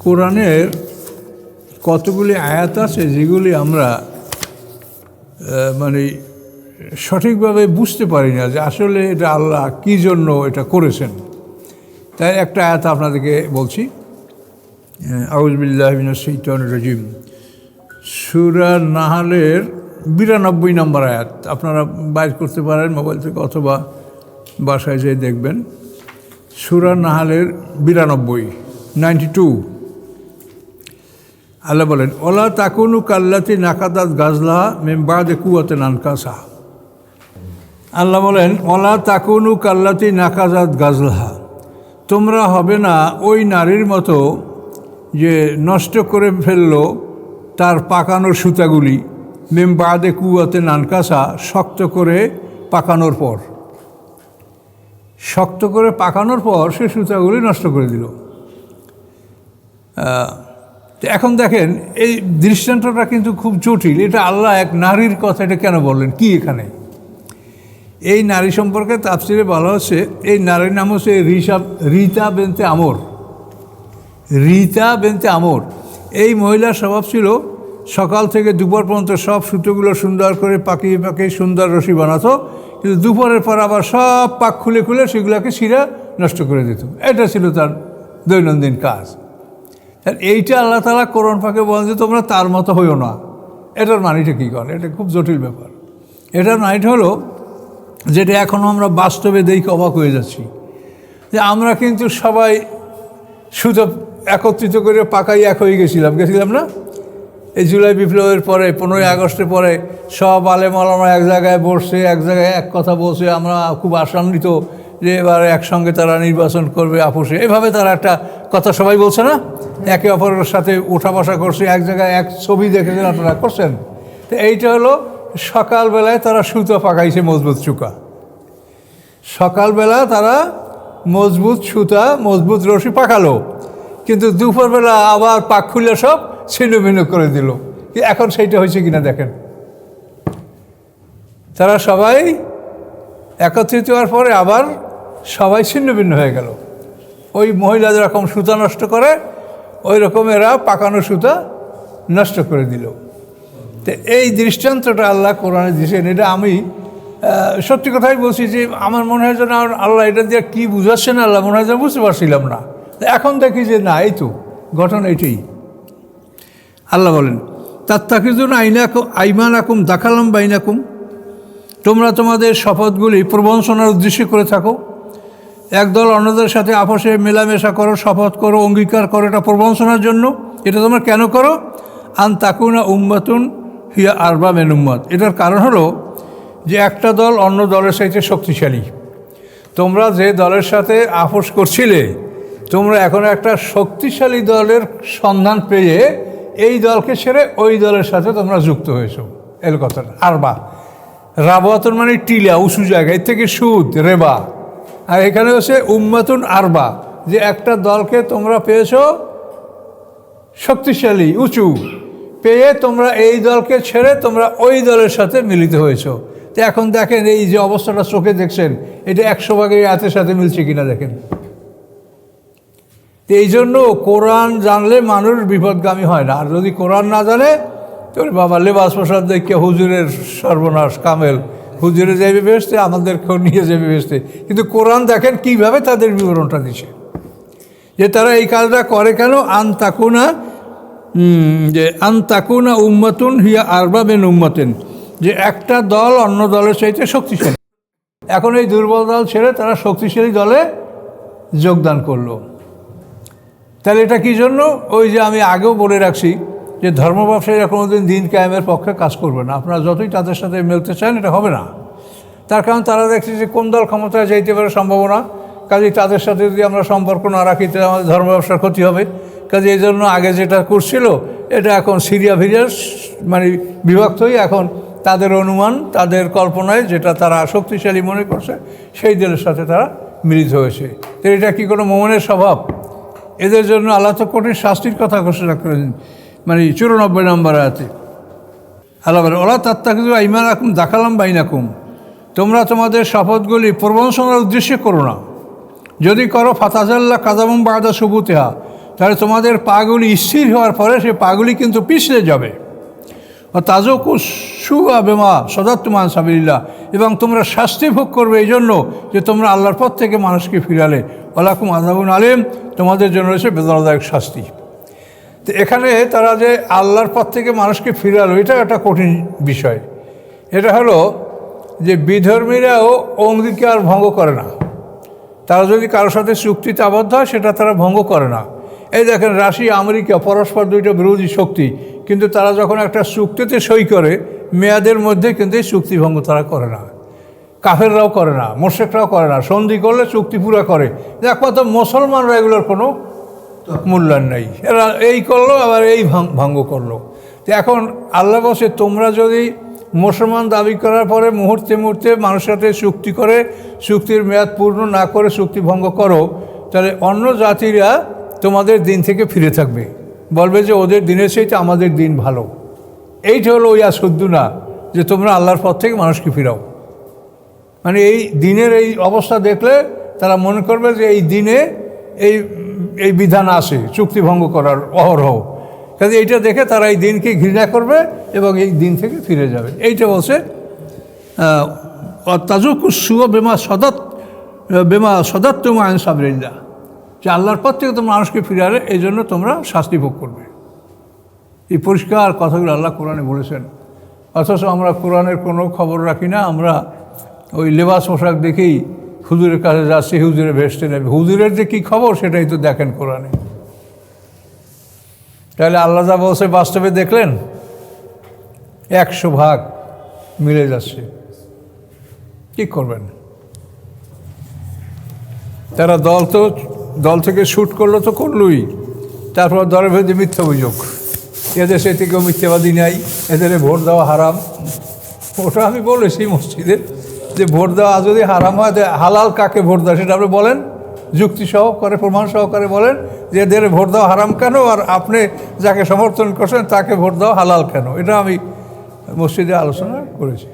কোরআনের কতগুলি আয়াত আছে যেগুলি আমরা মানে সঠিকভাবে বুঝতে পারি না যে আসলে এটা আল্লাহ কী জন্য এটা করেছেন। তাই একটা আয়াত আপনাদেরকে বলছি, আউযু বিল্লাহি মিনাশ শাইতানির রাজিম, সূরা নাহলের 92 নম্বর আয়াত। আপনারা বাইর করতে পারেন মোবাইল থেকে অথবা বাসায় যেয়ে দেখবেন। সূরা নাহলের 92 আল্লাহ বলেন, ওলা তাকুনু কাল্লাতি নাকাদাত গাজলাহা মিন বাদে কুওয়াতিন আনকাসা। আল্লাহ বলেন, ওলা তাকুনু কাল্লাতি নাকাদাত গাজলাহা, তোমরা হবে না ওই নারীর মতো যে নষ্ট করে ফেললো তার পাকানোর সুতাগুলি, মিন বাদে কুওয়াতিন আনকাসা, শক্ত করে পাকানোর পর। শক্ত করে পাকানোর পর সে সুতাগুলি নষ্ট করে দিল। এখন দেখেন এই দৃষ্টান্তটা কিন্তু খুব জটিল। এটা আল্লাহ এক নারীর কথা এটা কেন বললেন, কি এখানে? এই নারী সম্পর্কে তাফসিরে বলা হচ্ছে, এই নারীর নাম হচ্ছে রিতা বিনতে আমর। রিতা বিনতে আমর এই মহিলার স্বভাব ছিল সকাল থেকে দুপুর পর্যন্ত সব সুতোগুলো সুন্দর করে পাকিয়ে পাকিয়ে সুন্দর রশি বানাতো, কিন্তু দুপুরের পর আবার সব পাক খুলে খুলে সেগুলোকে ছিঁড়ে নষ্ট করে দিত। এটা ছিল তার দৈনন্দিন কাজ। আর এইটা আল্লাহ তাআলা কোরআন পাকে বলেন যে তোমরা তার মতো হইও না। এটার মানিটা কী করে? এটা খুব জটিল ব্যাপার। এটার মানিটা হলো যেটা এখনও আমরা বাস্তবে দেখে অবাক হয়ে যাচ্ছি, যে আমরা কিন্তু সবাই সুতো একত্রিত করে পাকাই এক হয়ে গেছিলাম না? এই জুলাই বিপ্লবের পরে 15ই আগস্টের পরে সব আলেম ওলামা এক জায়গায় বসে এক জায়গায় এক কথা বলছে, আমরা খুব আশান্বিত যে এবার একসঙ্গে তারা নির্বাচন করবে আপোষে। এভাবে তারা একটা কথা সবাই বলছে না, একে অপরের সাথে উঠা বসা করছে, এক জায়গায় এক ছবি দেখেছেন আপনারা, করছেন। তো এইটা হলো সকালবেলায় তারা সুতো পাকাইছে মজবুত চুকা। সকালবেলা তারা মজবুত সুতা মজবুত রশি পাকালো, কিন্তু দুপুরবেলা আবার পাক খুলে সব ছিন্ন ভিন্ন করে দিল। এখন সেইটা হয়েছে কিনা দেখেন। তারা সবাই একত্রিত হওয়ার পরে আবার সবাই ছিন্ন ভিন্ন হয়ে গেল। ওই মহিলা যেরকম সুতা নষ্ট করে ওই রকম এরা পাকানো সুতা নষ্ট করে দিল। তো এই দৃষ্টান্তটা আল্লাহ কোরআনে দিয়েছেন। এটা আমি সত্যি কথাই বলছি যে আমার মনে হয় যেন আল্লাহ এটা দিয়ে কী বুঝাচ্ছেন আল্লাহ মনে হয় যেন বুঝতে পারছিলাম না। এখন দেখি যে না, এই তো ঘটনা এটাই। আল্লাহ বলেন, তাত্তাখিযুনা আইমানাকুম দাখালাম বাইনাকুম, তোমরা তোমাদের শপথগুলি প্রবঞ্চনার উদ্দেশ্যে করে থাকো। একদল অন্যদের সাথে আপোষে মেলামেশা করো, শপথ করো, অঙ্গীকার করো, এটা প্রবঞ্চনার জন্য। এটা তোমরা কেন করো? আন তাকুনা উম্মাতুন হিয়া আরবা মিন উম্মাত, এটার কারণ হলো যে একটা দল অন্য দলের সাথে শক্তিশালী। তোমরা যে দলের সাথে আপোষ করছিলে, তোমরা এখন একটা শক্তিশালী দলের সন্ধান পেয়ে এই দলকে ছেড়ে ওই দলের সাথে তোমরা যুক্ত হয়েছো। এর কথাটা আরবা, রাবাতুন মানে টিলা, উঁচু জায়গা, এর থেকে সুদ রেবা। আর এখানে হচ্ছে উম্মাতুন আরবা, যে একটা দলকে তোমরা পেয়েছো শক্তিশালী উঁচু, পেয়ে তোমরা এই দলকে ছেড়ে তোমরা ওই দলের সাথে মিলিত হয়েছো। তো এখন দেখেন এই যে অবস্থাটা চোখে দেখছেন, এটা 100 ভাগের আয়াতের সাথে মিলছে কিনা দেখেন। তো এই জন্য কোরআন জানলে মানুষ বিপদগামী হয় না। আর যদি কোরআন না জানে তোর বাবা লেবাস পোশাক দেখে হুজুরের সর্বনাশ কামেল, হুজুরে যাবে বেহেশতে, আমাদেরকেও নিয়ে যাবে বেহেশতে। কিন্তু কোরআন দেখেন কীভাবে তাদের বিবরণটা দিছে, যে তারা এই কাজটা করে কেন। আন তাকুনা উম্মাতুন হিয়া আরবা মিন উম্মাতিন, যে একটা দল অন্য দলের চাইতে শক্তিশালী। এখন এই দুর্বল দল ছেড়ে তারা শক্তিশালী দলে যোগদান করলো। তাহলে এটা কী জন্য? ওই যে আমি আগেও বলে রাখছি যে ধর্ম ব্যবসায়ীরা কোনোদিন দিন কায়েমের পক্ষে কাজ করবে না। আপনারা যতই তাদের সাথে মিলতে চান এটা হবে না। তার কারণ তারা দেখছে যে কোন দল ক্ষমতায় যাইতে পারে সম্ভাবনা, কাজেই তাদের সাথে যদি আমরা সম্পর্ক না রাখি তাহলে আমাদের ধর্ম ব্যবসার ক্ষতি হবে। কাজে এই জন্য আগে যেটা করছিল এটা এখন সিরিয়া মানে বিভক্ত হয়ে এখন তাদের অনুমান, তাদের কল্পনায় যেটা তারা শক্তিশালী মনে করছে সেই দলের সাথে তারা মিলিত হয়েছে। তো এটা কি কোনো মোমেনের স্বভাব? এদের জন্য আল্লাহ তো কঠিন শাস্তির কথা ঘোষণা করেছেন, মানে 94 নম্বর আয়াতে আল্লাহ বলে, ওলা তাত্তাখিযু আইমানাকুম দাখালাম বাইনাকুম, তোমরা তোমাদের শপথগুলি প্রবঞ্চনার উদ্দেশ্যে করো না। যদি করো ফাতাজাল্লা কাযাবুম বা'দা সুবুতিহা, তাহলে তোমাদের পাগুলি স্থির হওয়ার পরে সে পাগুলি কিন্তু পিছলে যাবে। তাজকু সুয়া বেমা সদাত্তমান সাবিল্লাহ, এবং তোমরা শাস্তি ভোগ করবে এই জন্য যে তোমরা আল্লাহর পথ থেকে মানুষকে ফিরালে। ওয়ালাকুম আযাবুন আলিম, তোমাদের জন্য রয়েছে বেদনাদায়ক শাস্তি। তো এখানে তারা যে আল্লাহর পথ থেকে মানুষকে ফিরালো, এটা একটা কঠিন বিষয়। এটা হলো যে বিধর্মীরাও অঙ্গীকার ভঙ্গ করে না। তারা যদি কারোর সাথে চুক্তিতে আবদ্ধ হয় সেটা তারা ভঙ্গ করে না। এই দেখেন, রাশিয়া আমেরিকা পরস্পর দুইটা বিরোধী শক্তি, কিন্তু তারা যখন একটা চুক্তিতে সই করে মেয়াদের মধ্যে কিন্তু এই চুক্তি ভঙ্গ তারা করে না। কাফেররাও করে না, মোশেকরাও করে না। সন্ধি করলে চুক্তি পুরা করে। একমাত্র মুসলমানরা এগুলোর কোনো মূল্যায়ন নেই। এরা এই করলো আবার এই ভঙ্গ করলো। তো এখন আল্লাহ বলছে, তোমরা যদি মুসলমান দাবি করার পরে মুহূর্তে মুহূর্তে মানুষের সাথে চুক্তি করে চুক্তির মেয়াদ পূর্ণ না করে চুক্তি ভঙ্গ করো, তাহলে অন্য জাতিরা তোমাদের দিন থেকে ফিরে থাকবে, বলবে যে ওদের দিনের চাইতে আমাদের দিন ভালো। এইটা হলো ওই আসুদ্দু না যে তোমরা আল্লাহর পথ থেকে মানুষকে ফিরাও। মানে এই দিনের এই অবস্থা দেখলে তারা মনে করবে যে এই দিনে এই বিধান আছে চুক্তি ভঙ্গ করার অহরহ। কাজে এইটা দেখে তারা এই দিনকে ঘৃণা করবে এবং এই দিন থেকে ফিরে যাবে। এইটা বলছে তাজুকু সুয়া বেমা সদাত্তম আইন সাবরিল্লাহ, যে আল্লাহর পথ থেকে তোমরা মানুষকে ফিরালে এই জন্য তোমরা শাস্তি ভোগ করবে। এই পরিষ্কার কথাগুলো আল্লাহ কোরআনে বলেছেন। অথচ আমরা কোরআনের কোনো খবর রাখি না। আমরা ওই লেবাস পোশাক দেখেই হুজুরের কাছে যাচ্ছি, হুজুরে ভেসতে নেবে। হুজুরের যে কী খবর সেটাই তো দেখেন কোরআনে। তাহলে আল্লাহ যা বলছে বাস্তবে দেখলেন 100 ভাগ মিলে যাচ্ছে। কী করবেন? তারা দল থেকে শ্যুট করলো তো করলই, তারপর দলের ভেতরে মিথ্যা অভিযোগ, এদের সে থেকেও মিথ্যাবাদী নাই, এদের ভোট দেওয়া হারাম। ওটা আমি বলেছি মসজিদে যে ভোট দেওয়া যদি হারাম হয়, হালাল কাকে ভোট দেওয়া সেটা আপনি বলেন, যুক্তি সহকারে প্রমাণ সহকারে বলেন যে এদের ভোট দেওয়া হারাম কেন, আর আপনি যাকে সমর্থন করছেন তাকে ভোট দেওয়া হালাল কেন। এটা আমি মসজিদে আলোচনা করেছি।